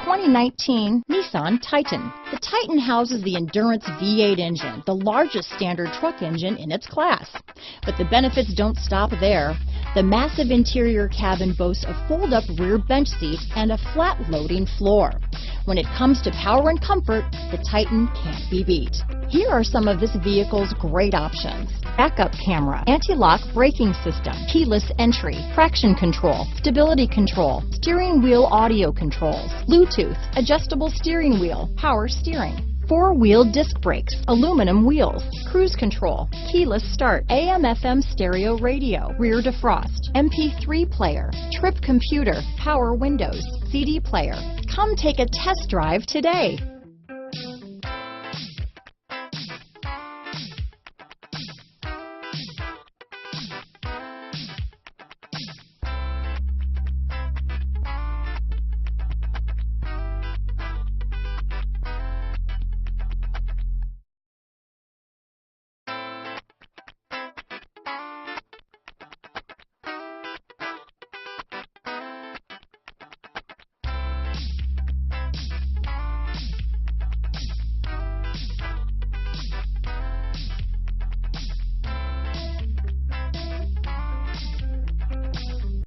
2019 Nissan Titan. The Titan houses the Endurance V8 engine, the largest standard truck engine in its class. But the benefits don't stop there. The massive interior cabin boasts a fold-up rear bench seat and a flat-loading floor. When it comes to power and comfort, the Titan can't be beat. Here are some of this vehicle's great options: backup camera, anti-lock braking system, keyless entry, traction control, stability control, steering wheel audio controls, Bluetooth, adjustable steering wheel, power steering, four-wheel disc brakes, aluminum wheels, cruise control, keyless start, AM/FM stereo radio, rear defrost, MP3 player, trip computer, power windows, CD player. Come take a test drive today.